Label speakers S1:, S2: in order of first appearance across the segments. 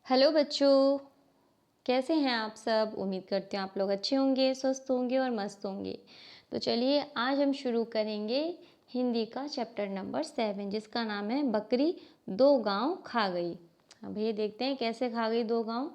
S1: Hello बच्चों, कैसे हैं आप सब। उम्मीद करती हूँ आप लोग अच्छे होंगे, स्वस्थ होंगे और मस्त होंगे। तो चलिए आज हम शुरू करेंगे हिंदी का चैप्टर नंबर 7 जिसका नाम है बकरी दो गांव खा गई। अब ये देखते हैं कैसे खा गई दो गांव।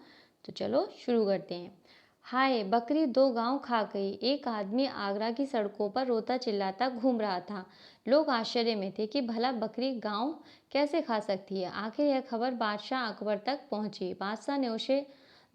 S1: तो चलो शुरू करते हैं। हाय, बकरी दो गांव खा गई। एक आदमी आगरा की सड़कों पर रोता चिल्लाता घूम रहा था। लोग आश्चर्य में थे कि भला बकरी गांव कैसे खा सकती है। आखिर यह खबर बादशाह अकबर तक पहुंची। बादशाह ने उसे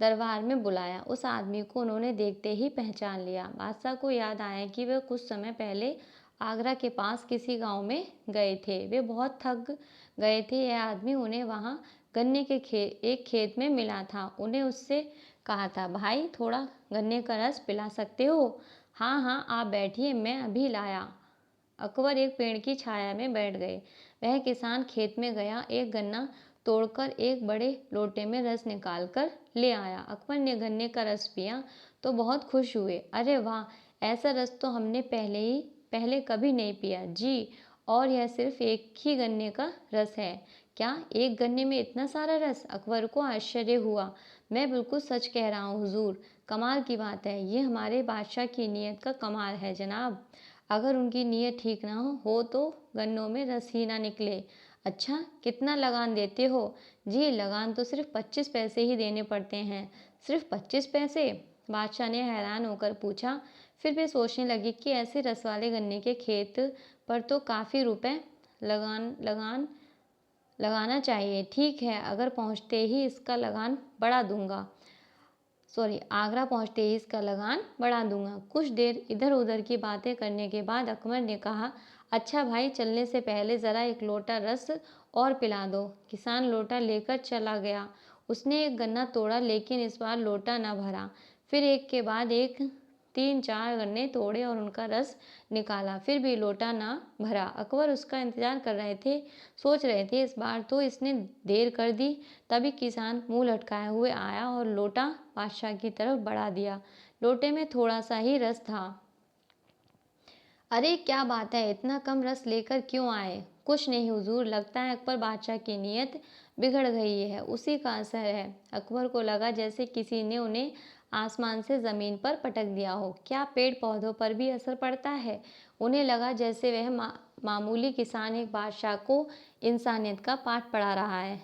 S1: दरबार में बुलाया। उस आदमी को उन्होंने देखते ही पहचान लिया। बादशाह को याद आया कि वे कुछ समय पहले आगरा के पास किसी गांव में गए थे। वे बहुत थक गए थे। यह आदमी उन्हें वहां गन्ने के एक खेत में मिला था। उन्हें उससे कहा था, भाई थोड़ा गन्ने का रस पिला सकते हो। हाँ हाँ, आप बैठिए, मैं अभी लाया। अकबर एक पेड़ की छाया में बैठ गए। वह किसान खेत में गया, एक गन्ना तोड़कर एक बड़े लोटे में रस निकालकर ले आया। अकबर ने गन्ने का रस पिया तो बहुत खुश हुए। अरे वाह, ऐसा रस तो हमने पहले कभी नहीं पिया जी। और यह सिर्फ एक ही गन्ने का रस है। क्या एक गन्ने में इतना सारा रस? अकबर को आश्चर्य हुआ। मैं बिल्कुल सच कह रहा हूँ हुजूर, कमाल की बात है। ये हमारे बादशाह की नीयत का कमाल है जनाब। अगर उनकी नीयत ठीक ना हो तो गन्नों में रस ही ना निकले। अच्छा, कितना लगान देते हो? जी, लगान तो सिर्फ 25 पैसे ही देने पड़ते हैं। सिर्फ 25 पैसे? बादशाह ने हैरान होकर पूछा। फिर वे सोचने लगे कि ऐसे रस वाले गन्ने के खेत पर तो काफ़ी रुपए लगान लगान लगाना चाहिए। ठीक है, अगर पहुंचते ही इसका लगान बढ़ा दूंगा। आगरा पहुंचते ही इसका लगान बढ़ा दूंगा। कुछ देर इधर उधर की बातें करने के बाद अकबर ने कहा, अच्छा भाई, चलने से पहले ज़रा एक लोटा रस और पिला दो। किसान लोटा लेकर चला गया। उसने एक गन्ना तोड़ा लेकिन इस बार लोटा न भरा। फिर एक के बाद एक 3-4 गन्ने तोड़े और उनका रस निकाला, फिर भी लोटा ना भरा। अकबर उसका इंतजार कर रहे थे, सोच रहे थे इस बार तो इसने देर कर दी। तभी किसान मुंह लटकाए हुए आया और लोटा बादशाह की तरफ बढ़ा दिया। लोटे में थोड़ा सा ही रस था। अरे क्या बात है, इतना कम रस लेकर क्यों आए? कुछ नहीं हुजूर, लगता है अकबर बादशाह की नीयत बिगड़ गई है, उसी का असर है। अकबर को लगा जैसे किसी ने उन्हें आसमान से ज़मीन पर पटक दिया हो। क्या पेड़ पौधों पर भी असर पड़ता है? उन्हें लगा जैसे वह मामूली किसान एक बादशाह को इंसानियत का पाठ पढ़ा रहा है।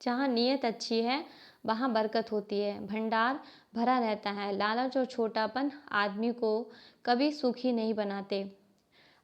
S1: जहाँ नीयत अच्छी है वहाँ बरकत होती है, भंडार भरा रहता है। लालच और छोटापन आदमी को कभी सुखी नहीं बनाते।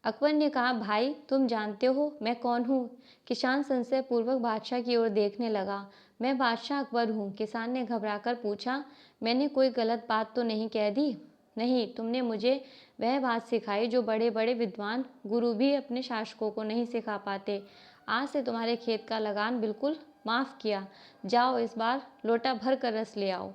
S1: अकबर ने कहा, भाई तुम जानते हो मैं कौन हूँ? किसान संशय पूर्वक बादशाह की ओर देखने लगा। मैं बादशाह अकबर हूँ। किसान ने घबराकर पूछा, मैंने कोई गलत बात तो नहीं कह दी? नहीं, तुमने मुझे वह बात सिखाई जो बड़े बड़े विद्वान गुरु भी अपने शासकों को नहीं सिखा पाते। आज से तुम्हारे खेत का लगान बिल्कुल माफ़ किया। जाओ, इस बार लोटा भर कर रस ले आओ।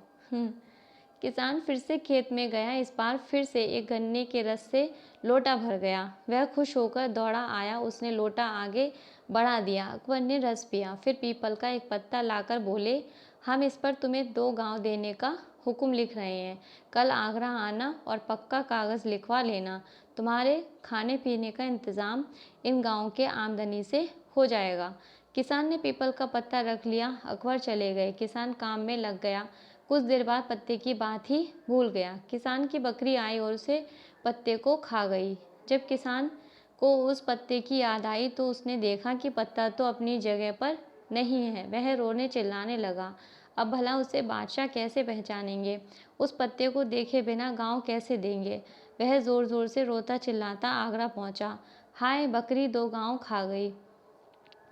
S1: किसान फिर से खेत में गया। इस बार फिर से एक गन्ने के रस से लोटा भर गया। वह खुश होकर दौड़ा आया। उसने लोटा आगे बढ़ा दिया। अकबर ने रस पिया, फिर पीपल का एक पत्ता लाकर बोले, हम इस पर तुम्हें 2 गांव देने का हुक्म लिख रहे हैं। कल आगरा आना और पक्का कागज़ लिखवा लेना। तुम्हारे खाने पीने का इंतज़ाम इन गाँव के आमदनी से हो जाएगा। किसान ने पीपल का पत्ता रख लिया। अकबर चले गए। किसान काम में लग गया। कुछ देर बाद पत्ते की बात ही भूल गया। किसान की बकरी आई और उसे पत्ते को खा गई। जब किसान को उस पत्ते की याद आई तो उसने देखा कि पत्ता तो अपनी जगह पर नहीं है। वह रोने चिल्लाने लगा। अब भला उसे बादशाह कैसे पहचानेंगे? उस पत्ते को देखे बिना गांव कैसे देंगे? वह जोर जोर से रोता चिल्लाता आगरा पहुंचा। हाय, बकरी 2 गांव खा गई।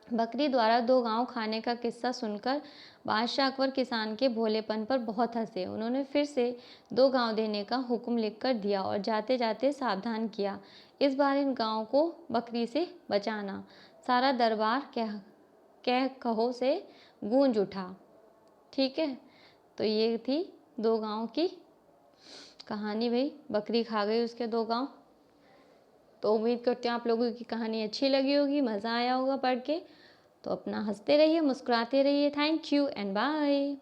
S1: बकरी द्वारा 2 गांव खाने का किस्सा सुनकर बादशाह अकबर किसान के भोलेपन पर बहुत हंसे। उन्होंने फिर से 2 गांव देने का हुक्म लिखकर दिया और जाते जाते सावधान किया, इस बार इन गांव को बकरी से बचाना। सारा दरबार कह कहो से गूंज उठा। ठीक है, तो ये थी 2 गांव की कहानी। भाई बकरी खा गई उसके 2 गांव। तो उम्मीद करते हैं आप लोगों की कहानी अच्छी लगी होगी, मज़ा आया होगा पढ़ के। तो अपना हंसते रहिए, मुस्कुराते रहिए। Thank you and bye.